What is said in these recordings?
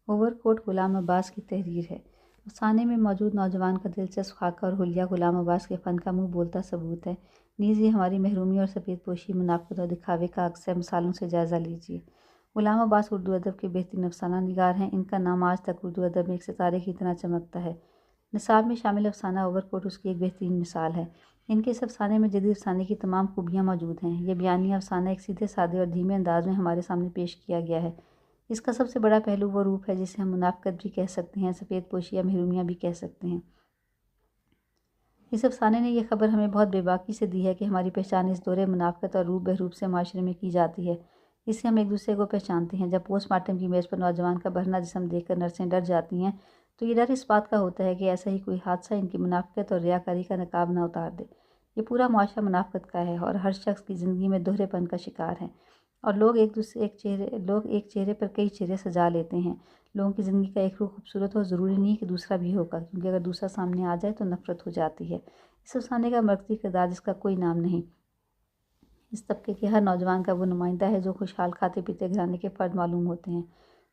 Over کوٹ غلام عباس کی تحریر ہے۔ افسانے میں موجود نوجوان کا دلچسپ خاکہ اور حلیہ غلام عباس کے فن کا منہ بولتا ثبوت ہے۔ نیز یہ ہماری محرومی اور سفید پوشی، منافقت اور دکھاوے کا عکس ہے۔ مثالوں سے جائزہ لیجیے۔ غلام عباس اردو ادب کے بہترین افسانہ نگار ہیں۔ ان کا نام آج تک اردو ادب میں ایک ستارے کی طرح چمکتا ہے۔ نصاب میں شامل افسانہ اوور کوٹ اس کی ایک بہترین مثال ہے۔ ان کے اس افسانے میں جدید افسانے کی تمام خوبیاں موجود ہیں۔ یہ بیانیہ افسانہ ایک سیدھے سادے اور دھیمے انداز میں ہمارے سامنے پیش کیا گیا ہے۔ اس کا سب سے بڑا پہلو وہ روپ ہے جسے ہم منافقت بھی کہہ سکتے ہیں، سفید پوشی یا محرومیاں بھی کہہ سکتے ہیں۔ اس افسانے نے یہ خبر ہمیں بہت بے باکی سے دی ہے کہ ہماری پہچان اس دور منافقت اور روب بہروب سے معاشرے میں کی جاتی ہے۔ اس سے ہم ایک دوسرے کو پہچانتے ہیں۔ جب پوسٹ مارٹم کی میز پر نوجوان کا بھرنا جسم دیکھ کر نرسیں ڈر جاتی ہیں تو یہ ڈر اس بات کا ہوتا ہے کہ ایسا ہی کوئی حادثہ ان کی منافقت اور ریاکاری کا نقاب نہ اتار دے۔ یہ پورا معاشرہ منافقت کا ہے اور ہر شخص کی زندگی میں دوہرے پن کا شکار ہے، اور لوگ ایک چہرے پر کئی چہرے سجا لیتے ہیں۔ لوگوں کی زندگی کا ایک رخ خوبصورت ہو ضروری نہیں کہ دوسرا بھی ہوگا، کیونکہ اگر دوسرا سامنے آ جائے تو نفرت ہو جاتی ہے۔ اس افسانے کا مرکزی کردار جس کا کوئی نام نہیں، اس طبقے کے ہر نوجوان کا وہ نمائندہ ہے جو خوشحال کھاتے پیتے گھرانے کے فرد معلوم ہوتے ہیں۔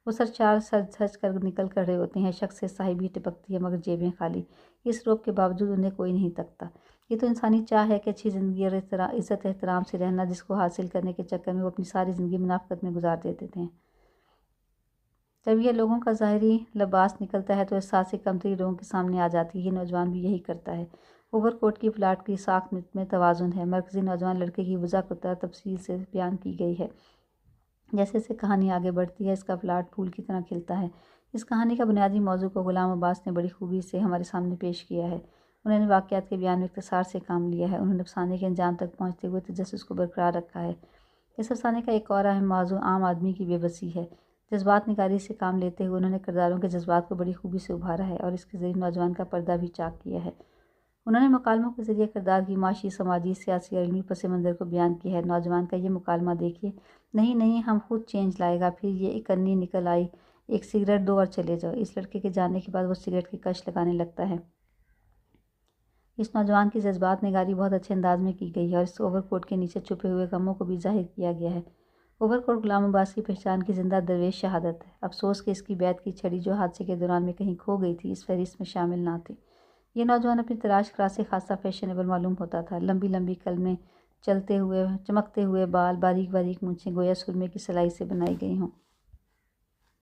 وہ سر سج کر نکل کر رہے ہوتے ہیں، شخص سے صاحبی ٹپکتی ہے مگر جیبیں خالی۔ اس روب کے باوجود انہیں کوئی نہیں تکتا۔ یہ تو انسانی چاہ ہے کہ اچھی زندگی اور عزت احترام سے رہنا، جس کو حاصل کرنے کے چکر میں وہ اپنی ساری زندگی منافقت میں گزار دیتے تھے۔ جب یہ لوگوں کا ظاہری لباس نکلتا ہے تو احساس کمتری لوگوں کے سامنے آ جاتی ہے۔ یہ نوجوان بھی یہی کرتا ہے۔ اوور کوٹ کی پلاٹ کی ساخت میں توازن ہے۔ مرکزی نوجوان لڑکے کی وجہ کو تفصیل سے بیان کی گئی ہے۔ جیسے جیسے کہانی آگے بڑھتی ہے اس کا پلاٹ پھول کی طرح کھلتا ہے۔ اس کہانی کا بنیادی موضوع کو غلام عباس نے بڑی خوبی سے ہمارے سامنے پیش کیا ہے۔ انہوں نے واقعات کے بیان میں اختصار سے کام لیا ہے۔ انہوں نے افسانے کے انجام تک پہنچتے ہوئے تجسس کو برقرار رکھا ہے۔ اس افسانے کا ایک اور اہم موضوع عام آدمی کی بے بسی ہے۔ جذبات نگاری سے کام لیتے ہوئے انہوں نے کرداروں کے جذبات کو بڑی خوبی سے ابھارا ہے اور اس کے ذریعے نوجوان کا پردہ بھی چاک کیا ہے۔ انہوں نے مکالموں کے ذریعے کردار کی معاشی، سماجی، سیاسی اور علمی پس منظر کو بیان کیا ہے۔ نوجوان کا یہ مکالمہ دیکھیے: نہیں نہیں، ہم خود چینج لائے گا۔ پھر یہ کنی نکل آئی: ایک سگریٹ دو اور چلے جاؤ۔ اس لڑکے کے جانے کے بعد وہ سگریٹ کی کش لگانے لگتا ہے۔ اس نوجوان کی جذبات نگاری بہت اچھے انداز میں کی گئی ہے اور اس اوور کوٹ کے نیچے چھپے ہوئے غموں کو بھی ظاہر کیا گیا ہے۔ اوور کوٹ غلام عباس کی پہچان کی زندہ درویش شہادت ہے۔ افسوس کہ اس کی بیعت کی چھڑی جو حادثے کے دوران میں کہیں کھو گئی تھی، اس فہرست میں شامل نہ تھی۔ یہ نوجوان اپنی تلاش کراس سے خاصا فیشنیبل معلوم ہوتا تھا۔ لمبی لمبی کلمیں، چمکتے ہوئے بال، باریک باریک مونچھیں گویا سرمے کی سلائی سے بنائی گئی ہوں۔